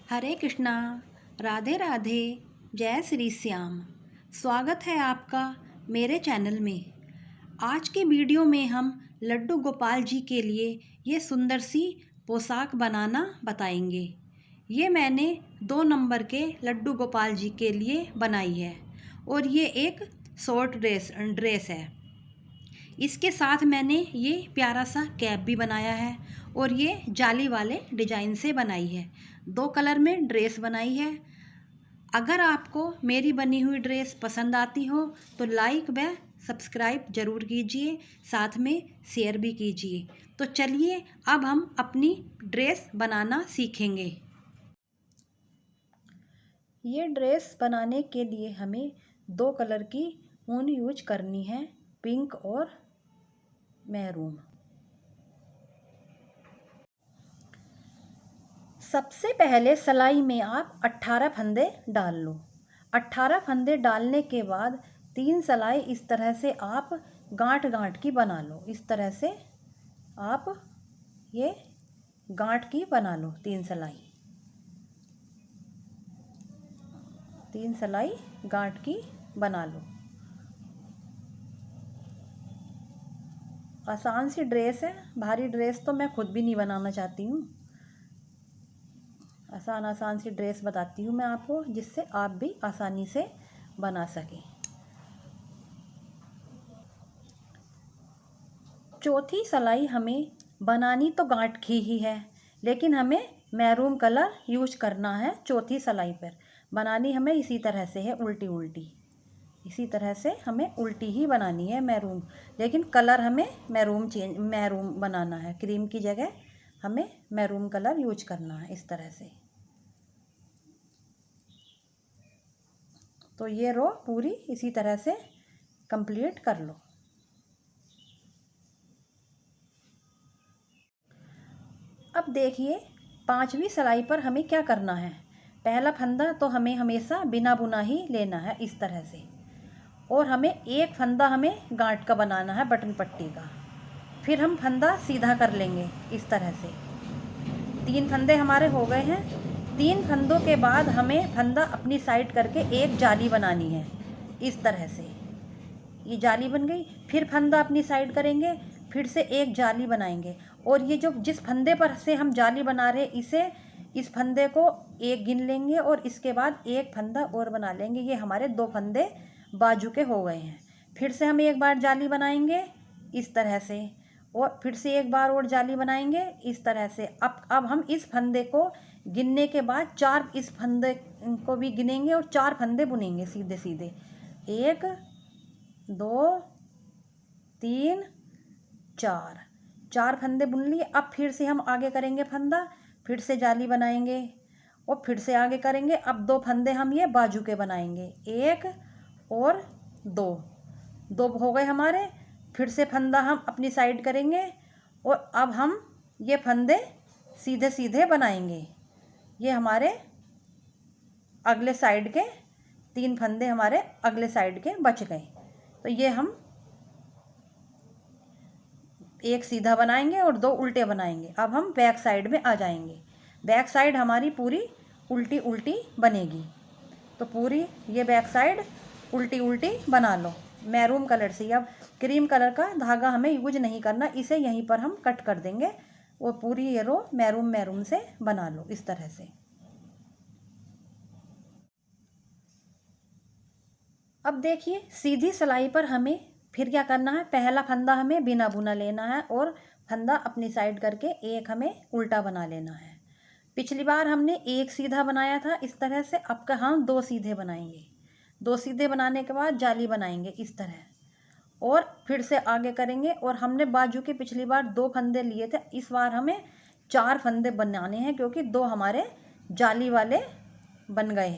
हरे कृष्णा, राधे राधे, जय श्री श्याम। स्वागत है आपका मेरे चैनल में। आज के वीडियो में हम लड्डू गोपाल जी के लिए ये सुंदर सी पोशाक बनाना बताएंगे। ये मैंने 2 नंबर के लड्डू गोपाल जी के लिए बनाई है और ये एक शॉर्ट ड्रेस है। इसके साथ मैंने ये प्यारा सा कैप भी बनाया है और ये जाली वाले डिजाइन से बनाई है। 2 कलर में ड्रेस बनाई है। अगर आपको मेरी बनी हुई ड्रेस पसंद आती हो तो लाइक व सब्सक्राइब ज़रूर कीजिए, साथ में शेयर भी कीजिए। तो चलिए अब हम अपनी ड्रेस बनाना सीखेंगे। ये ड्रेस बनाने के लिए हमें 2 कलर की ऊन यूज करनी है, पिंक और मैरून। सबसे पहले सिलाई में आप 18 फंदे डाल लो। 18 फंदे डालने के बाद 3 सिलाई इस तरह से आप गांठ गांठ की बना लो। इस तरह से आप ये गांठ की बना लो। 3 सिलाई गांठ की बना लो। आसान सी ड्रेस है, भारी ड्रेस तो मैं खुद भी नहीं बनाना चाहती हूँ। आसान सी ड्रेस बताती हूँ मैं आपको, जिससे आप भी आसानी से बना सकें। चौथी सिलाई हमें बनानी तो गांठ की ही है, लेकिन हमें मैरून कलर यूज करना है। चौथी सिलाई पर बनानी हमें इसी तरह से है, उल्टी उल्टी। इसी तरह से हमें उल्टी ही बनानी है मैरून, लेकिन कलर हमें मैरून बनाना है। क्रीम की जगह हमें मैरून कलर यूज करना है। इस तरह से तो ये रो पूरी इसी तरह से कंप्लीट कर लो। अब देखिए 5वीं सिलाई पर हमें क्या करना है। पहला फंदा तो हमें हमेशा बिना बुना ही लेना है, इस तरह से। और हमें एक फंदा हमें गांठ का बनाना है, बटन पट्टी का। फिर हम फंदा सीधा कर लेंगे इस तरह से। 3 फंदे हमारे हो गए हैं। 3 फंदों के बाद हमें फंदा अपनी साइड करके एक जाली बनानी है, इस तरह से। ये जाली बन गई। फिर फंदा अपनी साइड करेंगे, फिर से एक जाली बनाएंगे। और ये जो जिस फंदे पर से हम जाली बना रहे हैं, इस फंदे को एक गिन लेंगे और इसके बाद एक फंदा और बना लेंगे। ये हमारे 2 फंदे बाजू के हो गए हैं। फिर से हम एक बार जाली बनाएंगे इस तरह से, और फिर से एक बार और जाली बनाएंगे इस तरह से। अब हम इस फंदे को गिनने के बाद 4 इस फंदे को भी गिनेंगे और 4 फंदे बुनेंगे सीधे सीधे। 1 2 3 4 फंदे बुन लिए। अब फिर से हम आगे करेंगे फंदा, फिर से जाली बनाएंगे और फिर से आगे करेंगे। अब 2 फंदे हम ये बाजू के बनाएंगे, 1 और 2 हो गए हमारे। फिर से फंदा हम अपनी साइड करेंगे और अब हम ये फंदे सीधे सीधे बनाएंगे। ये हमारे अगले साइड के 3 फंदे हमारे अगले साइड के बच गए। तो ये हम एक सीधा बनाएंगे और 2 उल्टे बनाएंगे। अब हम बैक साइड में आ जाएंगे। बैक साइड हमारी पूरी उल्टी उल्टी बनेगी। तो पूरी ये बैक साइड उल्टी उल्टी बना लो मैरून कलर से। अब क्रीम कलर का धागा हमें यूज नहीं करना, इसे यहीं पर हम कट कर देंगे। वो पूरी ये रो मैरून से बना लो इस तरह से। अब देखिए सीधी सिलाई पर हमें फिर क्या करना है। पहला फंदा हमें बिना बुना लेना है और फंदा अपनी साइड करके एक हमें उल्टा बना लेना है। पिछली बार हमने एक सीधा बनाया था इस तरह से, अब का हम 2 सीधे बनाएंगे। 2 सीधे बनाने के बाद जाली बनाएंगे इस तरह और फिर से आगे करेंगे। और हमने बाजू के पिछली बार 2 फंदे लिए थे, इस बार हमें 4 फंदे बनाने हैं, क्योंकि 2 हमारे जाली वाले बन गए।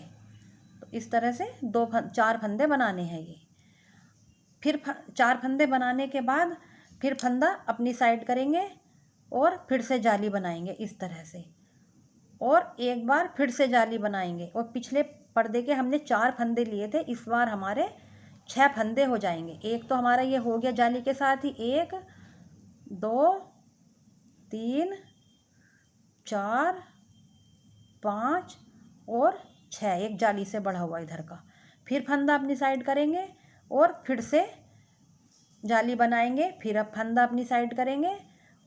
तो इस तरह से 4 फंदे बनाने हैं ये। फिर 4 फंदे बनाने के बाद फिर फंदा अपनी साइड करेंगे और फिर से जाली बनाएंगे इस तरह से। और एक बार फिर से जाली बनाएंगे। और पिछले पर्दे के हमने 4 फंदे लिए थे, इस बार हमारे 6 फंदे हो जाएंगे। एक तो हमारा ये हो गया जाली के साथ ही। 1 2 3 4 5 और 6, एक जाली से बढ़ा हुआ इधर का। फिर फंदा अपनी साइड करेंगे और फिर से जाली बनाएंगे, फिर अब फंदा अपनी साइड करेंगे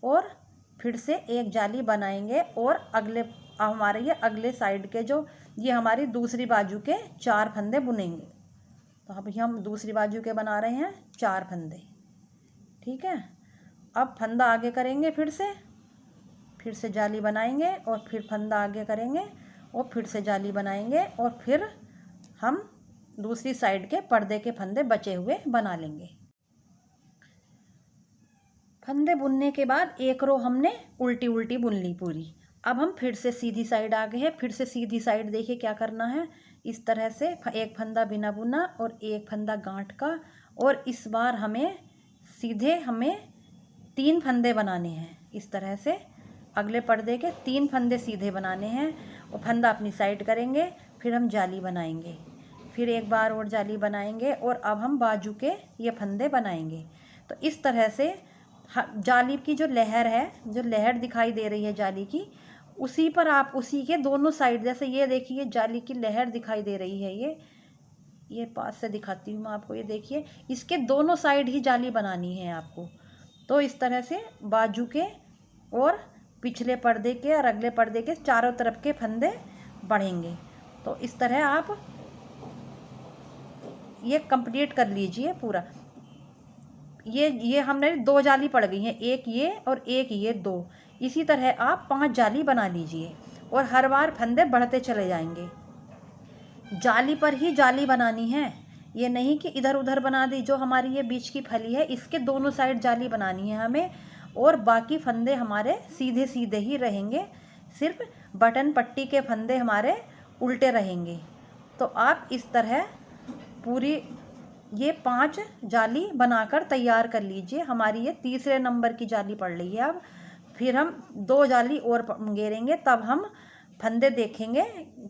और फिर से एक जाली बनाएंगे और अगले हमारे ये अगले साइड के जो ये हमारी दूसरी बाजू के 4 फंदे बुनेंगे। तो अभी हम दूसरी बाजू के बना रहे हैं 4 फंदे, ठीक है। अब फंदा आगे करेंगे, फिर से जाली बनाएंगे और फिर फंदा आगे करेंगे और फिर से जाली बनाएंगे और फिर हम दूसरी साइड के पर्दे के फंदे बचे हुए बना लेंगे। फंदे बुनने के बाद एक रो हमने उल्टी उल्टी बुन ली पूरी। अब हम फिर से सीधी साइड आ गए हैं। फिर से सीधी साइड देखिए क्या करना है, इस तरह से एक फंदा बिना बुना और एक फंदा गांठ का, और इस बार हमें सीधे 3 फंदे बनाने हैं। इस तरह से अगले पर्दे के 3 फंदे सीधे बनाने हैं और फंदा अपनी साइड करेंगे, फिर हम जाली बनाएंगे, फिर एक बार और जाली बनाएंगे और अब हम बाजू के ये फंदे बनाएंगे। तो इस तरह से जाली की जो लहर है, जो लहर दिखाई दे रही है जाली की, उसी पर आप उसी के दोनों साइड, जैसे ये देखिए जाली की लहर दिखाई दे रही है, ये पास से दिखाती हूँ मैं आपको, ये देखिए इसके दोनों साइड ही जाली बनानी है आपको। तो इस तरह से बाजू के और पिछले पर्दे के और अगले पर्दे के चारों तरफ के फंदे बढ़ेंगे। तो इस तरह आप ये कंप्लीट कर लीजिए पूरा। ये हमने 2 जाली पड़ गई हैं, एक ये और एक ये 2। इसी तरह आप 5 जाली बना लीजिए और हर बार फंदे बढ़ते चले जाएंगे। जाली पर ही जाली बनानी है, ये नहीं कि इधर उधर बना दी। जो हमारी ये बीच की फली है इसके दोनों साइड जाली बनानी है हमें, और बाकी फंदे हमारे सीधे सीधे ही रहेंगे, सिर्फ बटन पट्टी के फंदे हमारे उल्टे रहेंगे। तो आप इस तरह पूरी ये 5 जाली बनाकर तैयार कर लीजिए। हमारी ये तीसरे नंबर की जाली पड़ रही है। अब फिर हम 2 जाली और घेरेंगे, तब हम फंदे देखेंगे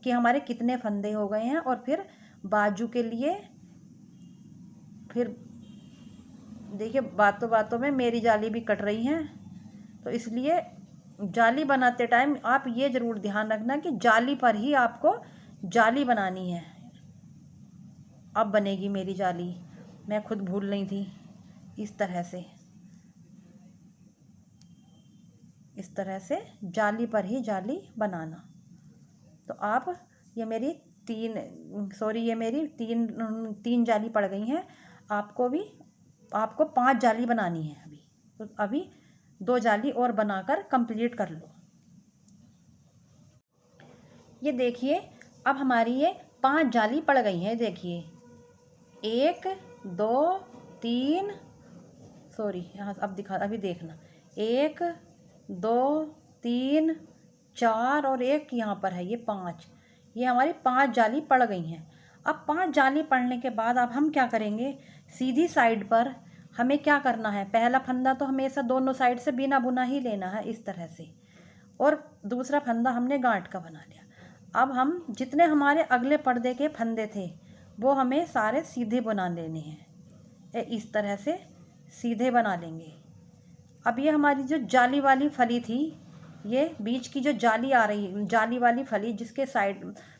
कि हमारे कितने फंदे हो गए हैं। और फिर बाजू के लिए फिर देखिए बातों बातों में मेरी जाली भी कट रही हैं, तो इसलिए जाली बनाते टाइम आप ये ज़रूर ध्यान रखना कि जाली पर ही आपको जाली बनानी है। अब बनेगी मेरी जाली, मैं खुद भूल रही थी। इस तरह से जाली पर ही जाली बनाना। तो आप ये मेरी तीन जाली पड़ गई हैं। आपको 5 जाली बनानी है अभी। तो अभी 2 जाली और बनाकर कंप्लीट कर लो। ये देखिए अब हमारी ये 5 जाली पड़ गई हैं। देखिए 1 2 3, यहाँ अब अभी देखना, 1 2 3 4 और एक यहाँ पर है, ये 5। ये हमारी 5 जाली पड़ गई हैं। अब 5 जाली पड़ने के बाद अब हम क्या करेंगे, सीधी साइड पर हमें क्या करना है, पहला फंदा तो हमेशा दोनों साइड से बिना बुना ही लेना है इस तरह से, और दूसरा फंदा हमने गांठ का बना लिया। अब हम जितने हमारे अगले पर्दे के फंदे थे वो हमें सारे सीधे बना लेने हैं। इस तरह से सीधे बना लेंगे। अब ये हमारी जो जाली वाली फली थी, ये बीच की जो जाली आ रही, जाली वाली फली जिसके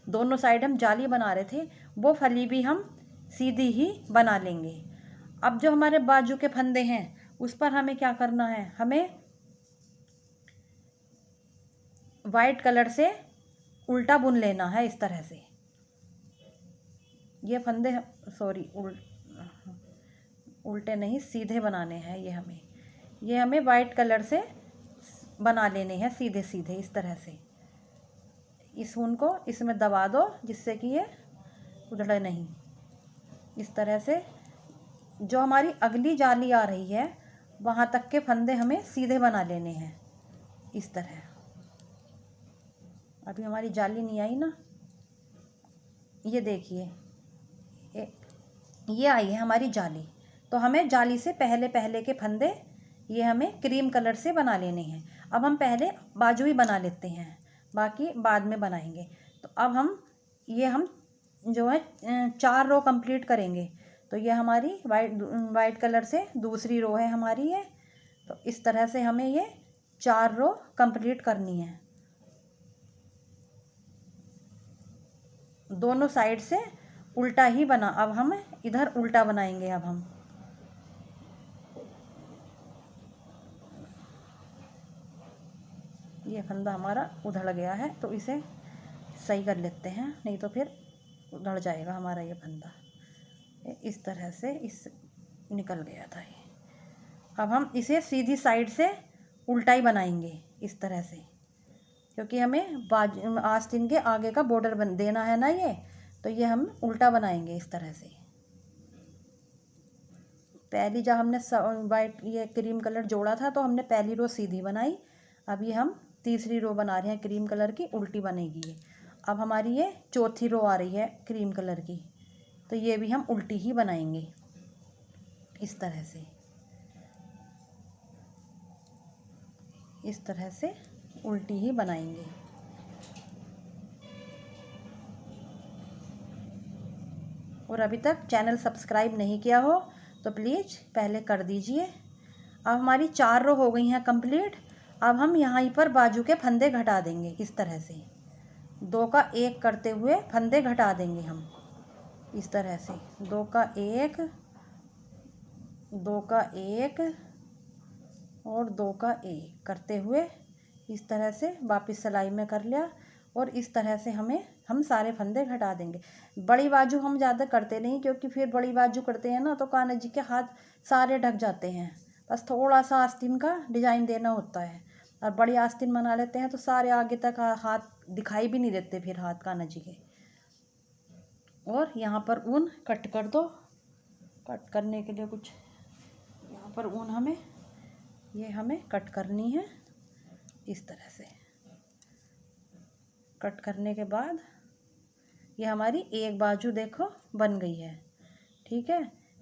दोनों साइड हम जाली बना रहे थे, वो फली भी हम सीधी ही बना लेंगे। अब जो हमारे बाजू के फंदे हैं उस पर हमें क्या करना है, हमें वाइट कलर से उल्टा बुन लेना है। इस तरह से ये फंदे उल्टे नहीं, सीधे बनाने हैं। ये हमें वाइट कलर से बना लेने हैं सीधे सीधे। इस तरह से इस ऊन को इसमें दबा दो जिससे कि ये उधड़े नहीं। इस तरह से जो हमारी अगली जाली आ रही है वहाँ तक के फंदे हमें सीधे बना लेने हैं। इस तरह अभी हमारी जाली नहीं आई ना, ये देखिए ये आई है हमारी जाली। तो हमें जाली से पहले के फंदे ये हमें क्रीम कलर से बना लेने हैं। अब हम पहले बाजू ही बना लेते हैं, बाकी बाद में बनाएंगे। तो अब हम जो है 4 रो कंप्लीट करेंगे। तो ये हमारी वाइट कलर से दूसरी रो है हमारी ये। तो इस तरह से हमें ये 4 रो कंप्लीट करनी है। दोनों साइड से उल्टा ही बना। अब हम इधर उल्टा बनाएंगे। अब हम ये फंदा हमारा उधड़ गया है तो इसे सही कर लेते हैं, नहीं तो फिर उधड़ जाएगा हमारा ये फंदा। इस तरह से इस निकल गया था ये। अब हम इसे सीधी साइड से उल्टा ही बनाएंगे इस तरह से, क्योंकि हमें आस्तीन के आगे का बॉर्डर बन देना है ना ये, तो ये हम उल्टा बनाएंगे इस तरह से। पहली जब हमने वाइट ये क्रीम कलर जोड़ा था तो हमने पहली रो सीधी बनाई। अब ये हम तीसरी रो बना रहे हैं क्रीम कलर की, उल्टी बनेगी ये। अब हमारी ये चौथी रो आ रही है क्रीम कलर की, तो ये भी हम उल्टी ही बनाएंगे इस तरह से। इस तरह से उल्टी ही बनाएंगे। और अभी तक चैनल सब्सक्राइब नहीं किया हो तो प्लीज़ पहले कर दीजिए। अब हमारी 4 रो हो गई हैं कंप्लीट। अब हम यहाँ पर बाजू के फंदे घटा देंगे इस तरह से, 2 का 1 करते हुए फंदे घटा देंगे हम इस तरह से। 2 का 1, 2 का 1 और 2 का 1 करते हुए इस तरह से वापस सिलाई में कर लिया। और इस तरह से हम सारे फंदे घटा देंगे। बड़ी बाजू हम ज़्यादा करते नहीं, क्योंकि फिर बड़ी बाजू करते हैं ना तो कान्हा जी के हाथ सारे ढक जाते हैं। बस थोड़ा सा आस्तीन का डिजाइन देना होता है, और बड़ी आस्तीन बना लेते हैं तो सारे आगे तक हाथ दिखाई भी नहीं देते फिर हाथ कान्हा जी के। और यहाँ पर ऊन कट कर दो। कट करने के लिए कुछ यहाँ पर ऊन हमें कट करनी है इस तरह से। कट करने के बाद ये हमारी एक बाजू देखो बन गई है। ठीक है,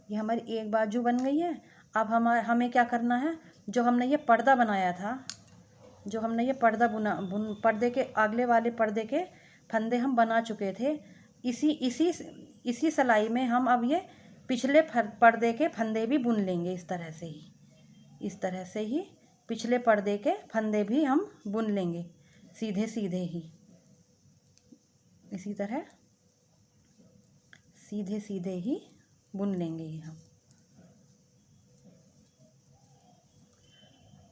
ये हमारी एक बाजू बन गई है। अब हमें क्या करना है, जो हमने ये पर्दा बनाया था, जो हमने ये पर्दा पर्दे के अगले वाले पर्दे के फंदे हम बना चुके थे, इसी सिलाई में हम अब ये पिछले पर्दे के फंदे भी बुन लेंगे इस तरह से ही। इस तरह से ही पिछले पर्दे के फंदे भी हम बुन लेंगे सीधे सीधे ही, इसी तरह सीधे सीधे ही बुन लेंगे ये हम।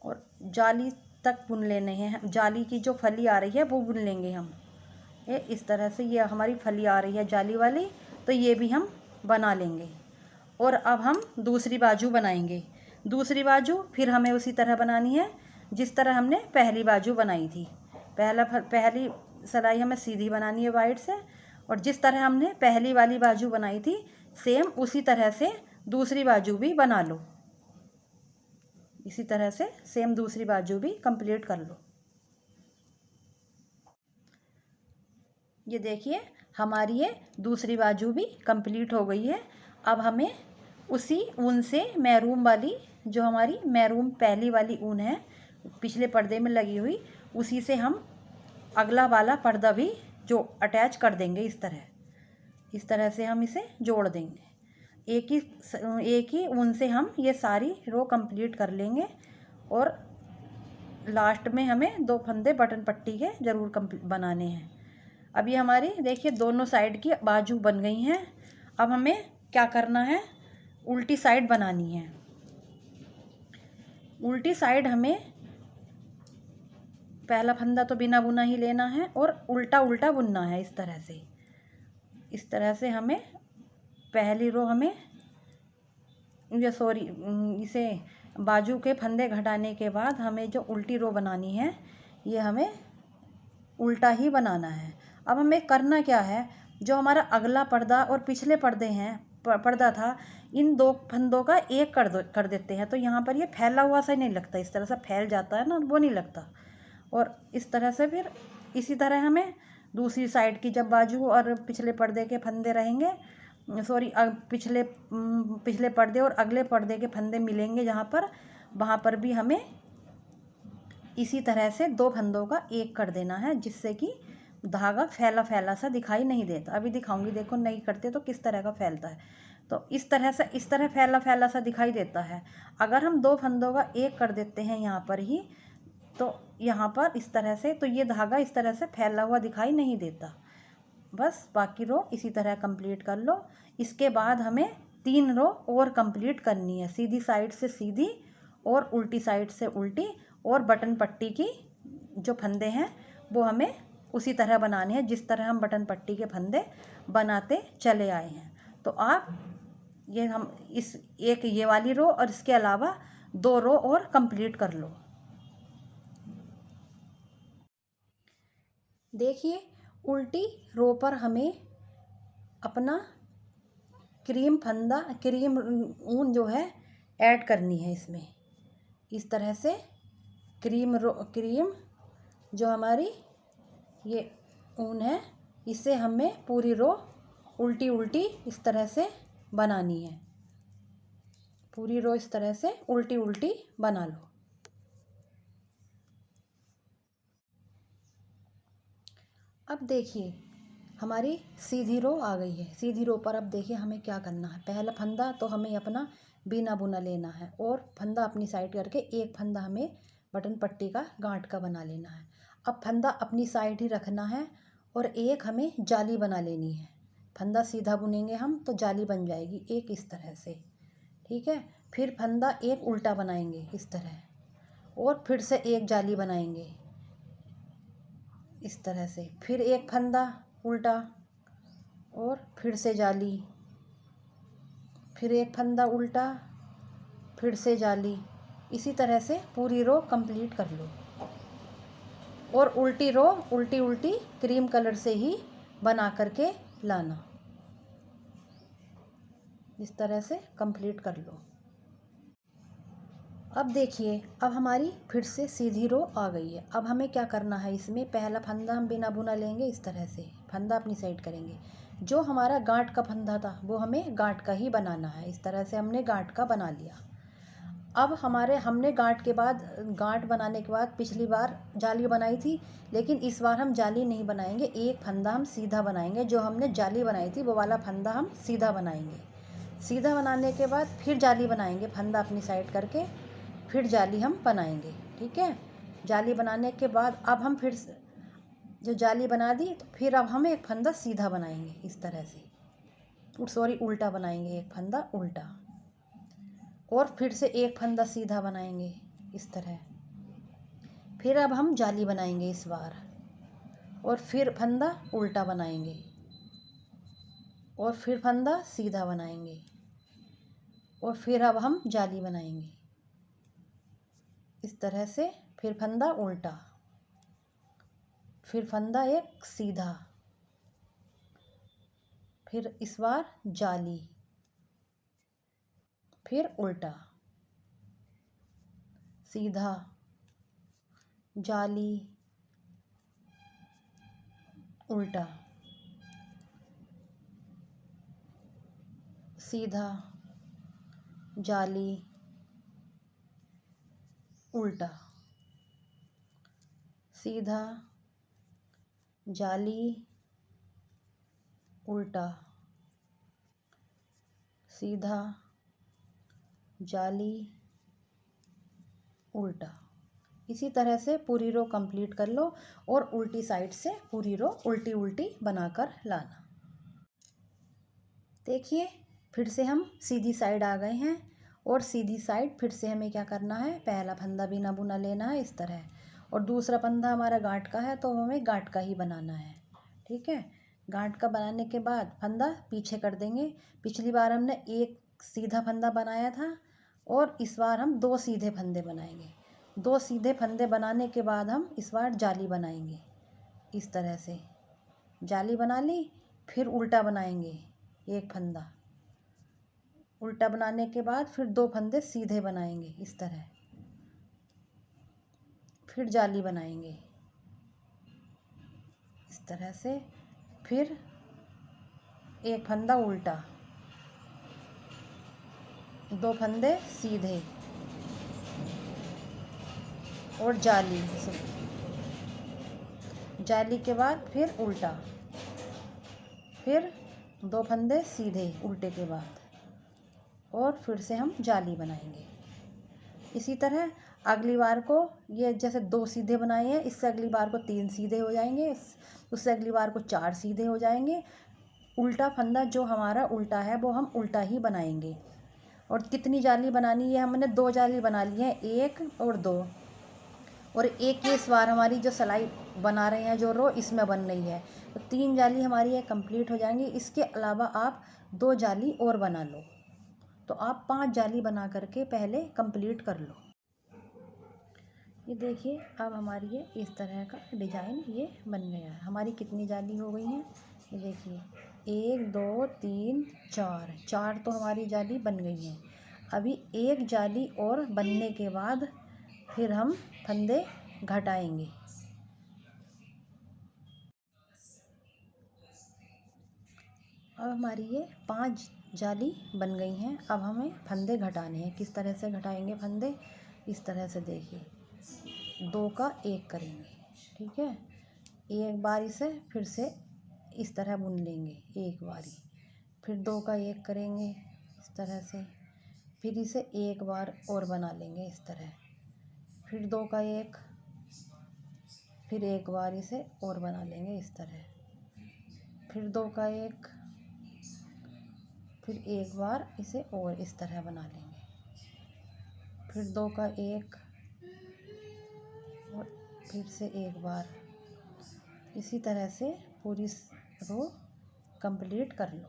और जाली तक बुन लेने हैं, जाली की जो फली आ रही है वो बुन लेंगे हम। ये इस तरह से ये हमारी फली आ रही है जाली वाली, तो ये भी हम बना लेंगे। और अब हम दूसरी बाजू बनाएंगे। दूसरी बाजू फिर हमें उसी तरह बनानी है जिस तरह हमने पहली बाजू बनाई थी। पहली सिलाई हमें सीधी बनानी है वाइट से, और जिस तरह हमने पहली वाली बाजू बनाई थी सेम उसी तरह से दूसरी बाजू भी बना लो। इसी तरह से सेम दूसरी बाजू भी कंप्लीट कर लो। ये देखिए हमारी ये दूसरी बाजू भी कंप्लीट हो गई है। अब हमें उसी ऊन से मैरून वाली, जो हमारी मैरून पहली वाली ऊन है पिछले पर्दे में लगी हुई, उसी से हम अगला वाला पर्दा भी जो अटैच कर देंगे इस तरह से हम इसे जोड़ देंगे। एक ही ऊन से हम ये सारी रो कंप्लीट कर लेंगे। और लास्ट में हमें 2 फंदे बटन पट्टी के ज़रूर बनाने हैं। अब ये हमारी देखिए दोनों साइड की बाजू बन गई हैं। अब हमें क्या करना है, उल्टी साइड बनानी है। उल्टी साइड हमें पहला फंदा तो बिना बुना ही लेना है और उल्टा उल्टा बुनना है इस तरह से। इस तरह से हमें पहली रो इसे बाजू के फंदे घटाने के बाद हमें जो उल्टी रो बनानी है ये हमें उल्टा ही बनाना है। अब हमें करना क्या है, जो हमारा अगला पर्दा और पिछले पर्दा था, इन 2 फंदों का एक कर देते हैं, तो यहाँ पर ये फैला हुआ सा नहीं लगता। इस तरह से फैल जाता है ना, वो नहीं लगता। और इस तरह से फिर इसी तरह हमें दूसरी साइड की जब बाजू और पिछले पर्दे के फंदे रहेंगे, पिछले पर्दे और अगले पर्दे के फंदे मिलेंगे जहाँ पर, वहाँ पर भी हमें इसी तरह से 2 फंदों का एक कर देना है, जिससे कि धागा फैला फैला सा दिखाई नहीं देता। अभी दिखाऊंगी, देखो नहीं करते तो किस तरह का फैलता है। तो इस तरह फैला फैला सा दिखाई देता है। अगर हम 2 फंदों का एक कर देते हैं यहाँ पर ही, तो यहाँ पर इस तरह से, तो ये धागा इस तरह से फैला हुआ दिखाई नहीं देता। बस बाकी रो इसी तरह कंप्लीट कर लो। इसके बाद हमें 3 रो और कंप्लीट करनी है, सीधी साइड से सीधी और उल्टी साइड से उल्टी, और बटन पट्टी की जो फंदे हैं वो हमें उसी तरह बनाने हैं जिस तरह हम बटन पट्टी के फंदे बनाते चले आए हैं। तो आप ये हम इस एक ये वाली रो और इसके अलावा 2 रो और कंप्लीट कर लो। देखिए उल्टी रो पर हमें अपना क्रीम ऊन जो है ऐड करनी है इसमें। इस तरह से क्रीम जो हमारी ये ऊन है, इसे हमें पूरी रो उल्टी उल्टी इस तरह से बनानी है। पूरी रो इस तरह से उल्टी उल्टी बना लो। अब देखिए हमारी सीधी रो आ गई है। सीधी रो पर अब देखिए हमें क्या करना है। पहला फंदा तो हमें अपना बिना बुना लेना है और फंदा अपनी साइड करके एक फंदा हमें बटन पट्टी का गांठ का बना लेना है। अब फंदा अपनी साइड ही रखना है और एक हमें जाली बना लेनी है। फंदा सीधा बुनेंगे हम तो जाली बन जाएगी एक इस तरह से, ठीक है। फिर फंदा एक उल्टा बनाएंगे इस तरह और फिर से एक जाली बनाएंगे इस तरह से, फिर एक फंदा उल्टा और फिर से जाली, फिर एक फंदा उल्टा, फिर से जाली। इसी तरह से पूरी रो कंप्लीट कर लो और उल्टी रो उल्टी उल्टी क्रीम कलर से ही बना करके लाना। इस तरह से कंप्लीट कर लो। अब देखिए अब हमारी फिर से सीधी रो आ गई है। अब हमें क्या करना है, इसमें पहला फंदा हम बिना बुना लेंगे इस तरह से, फंदा अपनी साइड करेंगे। जो हमारा गांठ का फंदा था वो हमें गांठ का ही बनाना है। इस तरह से हमने गांठ का बना लिया। अब हमने गांठ बनाने के बाद पिछली बार जाली बनाई थी, लेकिन इस बार हम जाली नहीं बनाएंगे। एक फंदा हम सीधा बनाएंगे। जो हमने जाली बनाई थी वो वाला फंदा हम सीधा बनाएंगे। सीधा बनाने के बाद फिर जाली बनाएंगे, फंदा अपनी साइड करके फिर जाली हम बनाएंगे, ठीक है। जाली बनाने के बाद अब हम फिर जो जाली बना दी तो फिर अब हम एक फंदा सीधा बनाएंगे इस तरह से, उल्टा बनाएंगे, एक फंदा उल्टा और फिर से एक फंदा सीधा बनाएंगे इस तरह। फिर अब हम जाली बनाएंगे इस बार और फिर फंदा उल्टा बनाएंगे और फिर फंदा सीधा बनाएंगे और फिर अब हम जाली बनाएंगे इस तरह से। फिर फंदा उल्टा, फिर फंदा एक सीधा, फिर इस बार जाली, फिर उल्टा सीधा जाली उल्टा सीधा जाली उल्टा सीधा जाली उल्टा सीधा जाली उल्टा। इसी तरह से पूरी रो कंप्लीट कर लो और उल्टी साइड से पूरी रो उल्टी उल्टी बनाकर लाना। देखिए फिर से हम सीधी साइड आ गए हैं और सीधी साइड फिर से हमें क्या करना है, पहला फंदा बिना बुना लेना है इस तरह और दूसरा फंदा हमारा गांठ का है तो हमें गांठ का ही बनाना है, ठीक है। गांठ का बनाने के बाद फंदा पीछे कर देंगे। पिछली बार हमने एक सीधा फंदा बनाया था और इस बार हम 2 सीधे फंदे बनाएंगे। 2 सीधे फंदे बनाने के बाद हम इस बार जाली बनाएंगे इस तरह से। जाली बना ली, फिर उल्टा बनाएंगे एक फंदा, उल्टा बनाने के बाद फिर 2 फंदे सीधे बनाएंगे इस तरह, फिर जाली बनाएंगे इस तरह से। फिर एक फंदा उल्टा, 2 फंदे सीधे और जाली, जाली के बाद फिर उल्टा, फिर 2 फंदे सीधे उल्टे के बाद और फिर से हम जाली बनाएंगे। इसी तरह अगली बार को ये जैसे 2 सीधे बनाए हैं, इससे अगली बार को 3 सीधे हो जाएंगे। उससे अगली बार को 4 सीधे हो जाएंगे। उल्टा फंदा जो हमारा उल्टा है वो हम उल्टा ही बनाएंगे। और कितनी जाली बनानी है, हमने 2 जाली बना ली है, 1 और 2। और एक ही इस बार हमारी जो सिलाई बना रहे हैं जो रो इसमें बन रही है, तो 3 जाली हमारी ये कंप्लीट हो जाएंगी। इसके अलावा आप 2 जाली और बना लो, तो आप 5 जाली बना करके पहले कंप्लीट कर लो। ये देखिए अब हमारी ये इस तरह का डिज़ाइन ये बन गया है। हमारी कितनी जाली हो गई हैं, ये देखिए 1 2 3 4, 4 तो हमारी जाली बन गई हैं। अभी एक जाली और बनने के बाद फिर हम फंदे घटाएंगे। अब हमारी ये 5 जाली बन गई हैं। अब हमें फंदे घटाने हैं। किस तरह से घटाएंगे फंदे, इस तरह से देखिए 2 का 1 करेंगे, ठीक है। एक बारी से फिर से इस तरह बुन लेंगे एक बारी, फिर 2 का 1 करेंगे इस तरह से, फिर इसे एक बार और बना लेंगे इस तरह, फिर 2 का 1, फिर एक बार इसे और बना लेंगे इस तरह, फिर 2 का 1, फिर एक बार इसे और इस तरह बना लेंगे, फिर 2 का 1 और फिर से एक बार। इसी तरह से पूरी रो कंप्लीट कर लो।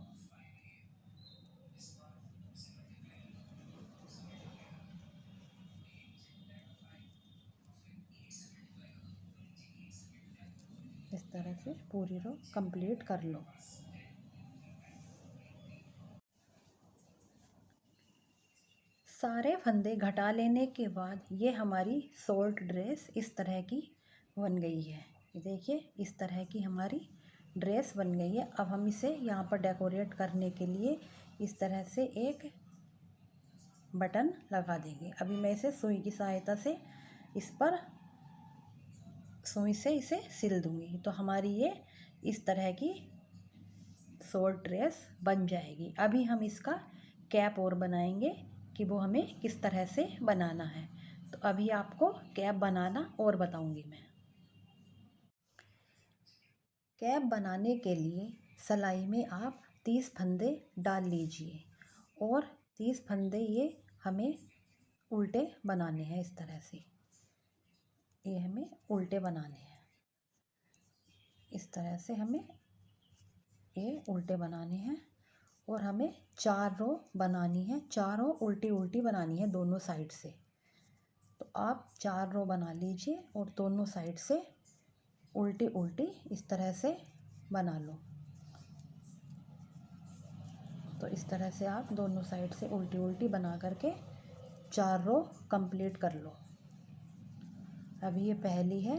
इस तरह से पूरी रो कंप्लीट कर लो। सारे फंदे घटा लेने के बाद ये हमारी शॉर्ट ड्रेस इस तरह की बन गई है। ये देखिए इस तरह की हमारी ड्रेस बन गई है। अब हम इसे यहाँ पर डेकोरेट करने के लिए इस तरह से एक बटन लगा देंगे। अभी मैं इसे सुई की सहायता से इस पर सुई से इसे सिल दूँगी, तो हमारी ये इस तरह की शॉर्ट ड्रेस बन जाएगी। अभी हम इसका कैप और बनाएंगे कि वो हमें किस तरह से बनाना है, तो अभी आपको कैप बनाना और बताऊंगी मैं। कैप बनाने के लिए सिलाई में आप 30 फंदे डाल लीजिए और 30 फंदे ये हमें उल्टे बनाने हैं। इस तरह से ये हमें उल्टे बनाने हैं। इस तरह से हमें ये उल्टे बनाने हैं और हमें 4 रो बनानी है, चारों उल्टी उल्टी बनानी है दोनों साइड से। तो आप 4 रो बना लीजिए और दोनों साइड से उल्टी उल्टी इस तरह से बना लो। तो इस तरह से आप दोनों साइड से उल्टी उल्टी बना करके 4 रो कंप्लीट कर लो। अभी ये पहली है,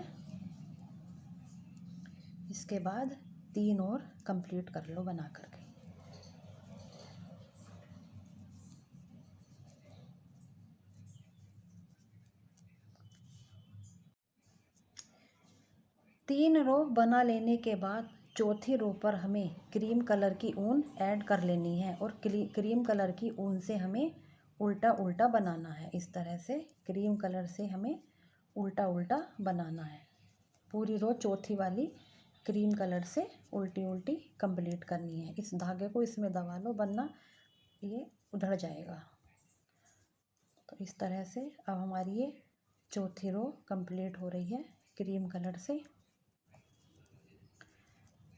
इसके बाद 3 और कंप्लीट कर लो बना करके। तीन रो बना लेने के बाद चौथी रो पर हमें क्रीम कलर की ऊन ऐड कर लेनी है और क्रीम कलर की ऊन से हमें उल्टा उल्टा बनाना है। इस तरह से क्रीम कलर से हमें उल्टा उल्टा बनाना है। पूरी रो चौथी वाली क्रीम कलर से उल्टी उल्टी कंप्लीट करनी है। इस धागे को इसमें दबा लो वरना ये उधड़ जाएगा। तो इस तरह से अब हमारी ये चौथी रो कंप्लीट हो रही है क्रीम कलर से।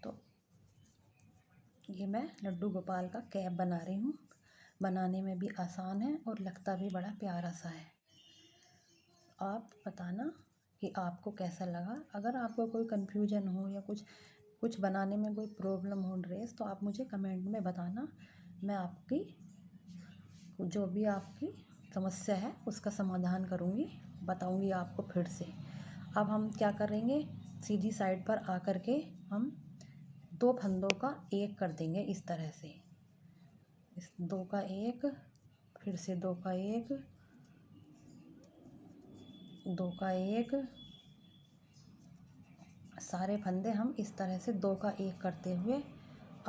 तो ये मैं लड्डू गोपाल का कैप बना रही हूँ। बनाने में भी आसान है और लगता भी बड़ा प्यारा सा है। आप बताना कि आपको कैसा लगा। अगर आपको कोई कन्फ्यूजन हो या कुछ बनाने में कोई प्रॉब्लम हो ड्रेस, तो आप मुझे कमेंट में बताना। मैं आपकी जो भी आपकी समस्या है उसका समाधान करूँगी, बताऊँगी आपको फिर से। अब हम क्या करेंगे, सीधी साइड पर आकर के हम 2 फंदों का 1 कर देंगे इस तरह से। इस 2 का 1, फिर से 2 का 1, 2 का 1, सारे फंदे हम इस तरह से 2 का 1 करते हुए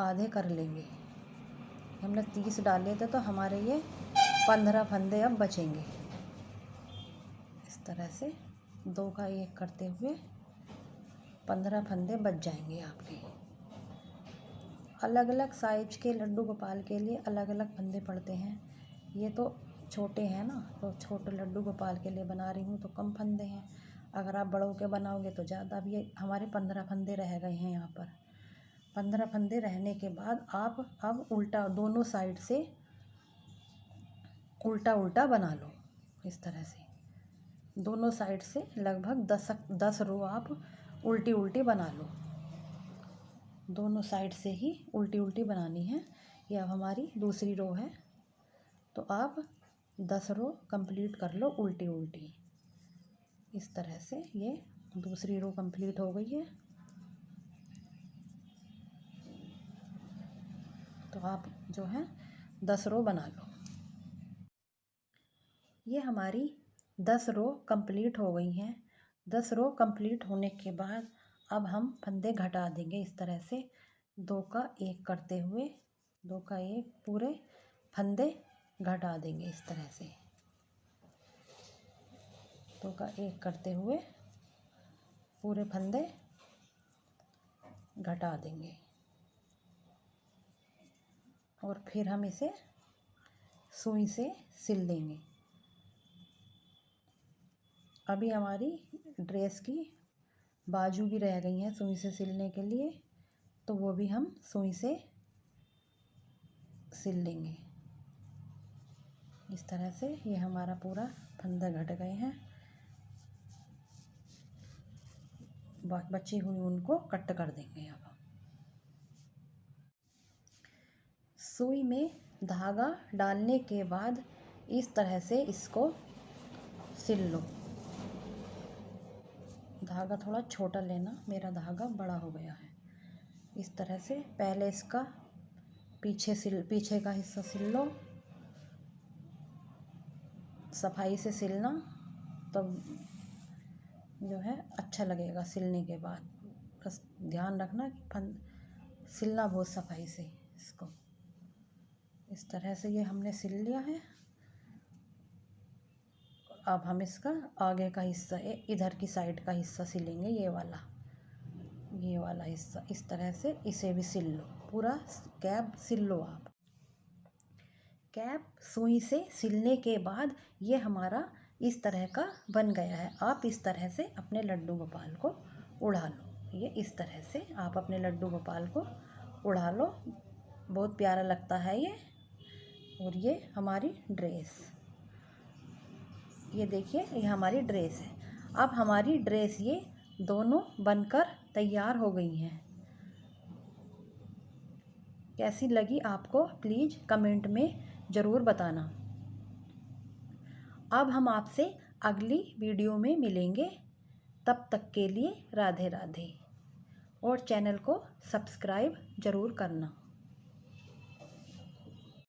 आधे कर लेंगे। हमने 30 डाले थे तो हमारे ये 15 फंदे अब बचेंगे। इस तरह से 2 का 1 करते हुए 15 फंदे बच जाएंगे आपके। अलग अलग साइज के लड्डू गोपाल के लिए अलग अलग फंदे पड़ते हैं। ये तो छोटे हैं ना, तो छोटे लड्डू गोपाल के लिए बना रही हूँ तो कम फंदे हैं। अगर आप बड़ों के बनाओगे तो ज़्यादा। भी हमारे 15 फंदे रह गए हैं यहाँ पर। 15 फंदे रहने के बाद आप अब उल्टा दोनों साइड से उल्टा उल्टा बना लो इस तरह से। दोनों साइड से लगभग 10 रो आप उल्टी उल्टी बना लो। दोनों साइड से ही उल्टी उल्टी बनानी है। ये अब हमारी दूसरी रो है, तो आप 10 रो कंप्लीट कर लो उल्टी उल्टी। इस तरह से ये दूसरी रो कंप्लीट हो गई है। तो आप जो है 10 रो बना लो। ये हमारी 10 रो कंप्लीट हो गई हैं। 10 रो कंप्लीट होने के बाद अब हम फंदे घटा देंगे इस तरह से। 2 का 1 करते हुए 2 का 1 पूरे फंदे घटा देंगे इस तरह से। 2 का 1 करते हुए पूरे फंदे घटा देंगे और फिर हम इसे सुई से सिल देंगे। अभी हमारी ड्रेस की बाजू भी रह गई हैं सुई से सिलने के लिए, तो वो भी हम सुई से सिल लेंगे इस तरह से। ये हमारा पूरा फंदा घट गए हैं। बची हुई उनको कट कर देंगे। अब सुई में धागा डालने के बाद इस तरह से इसको सिल लो। धागा थोड़ा छोटा लेना, मेरा धागा बड़ा हो गया है। इस तरह से पहले इसका पीछे का हिस्सा सिल लो। सफाई से सिलना, तब जो है अच्छा लगेगा सिलने के बाद। बस ध्यान रखना कि सिलना बहुत सफाई से इसको। इस तरह से ये हमने सिल लिया है। अब हम इसका आगे का हिस्सा इधर की साइड का हिस्सा सिलेंगे। ये वाला हिस्सा इस तरह से इसे भी सिल लो। पूरा कैप सिल लो आप। कैप सुई से सिलने के बाद ये हमारा इस तरह का बन गया है। आप इस तरह से अपने लड्डू गोपाल को उड़ा लो। ये इस तरह से आप अपने लड्डू गोपाल को उड़ा लो। बहुत प्यारा लगता है ये। और ये हमारी ड्रेस, ये देखिए ये हमारी ड्रेस है। अब हमारी ड्रेस ये दोनों बनकर तैयार हो गई हैं। कैसी लगी आपको प्लीज़ कमेंट में ज़रूर बताना। अब हम आपसे अगली वीडियो में मिलेंगे। तब तक के लिए राधे राधे। और चैनल को सब्सक्राइब ज़रूर करना।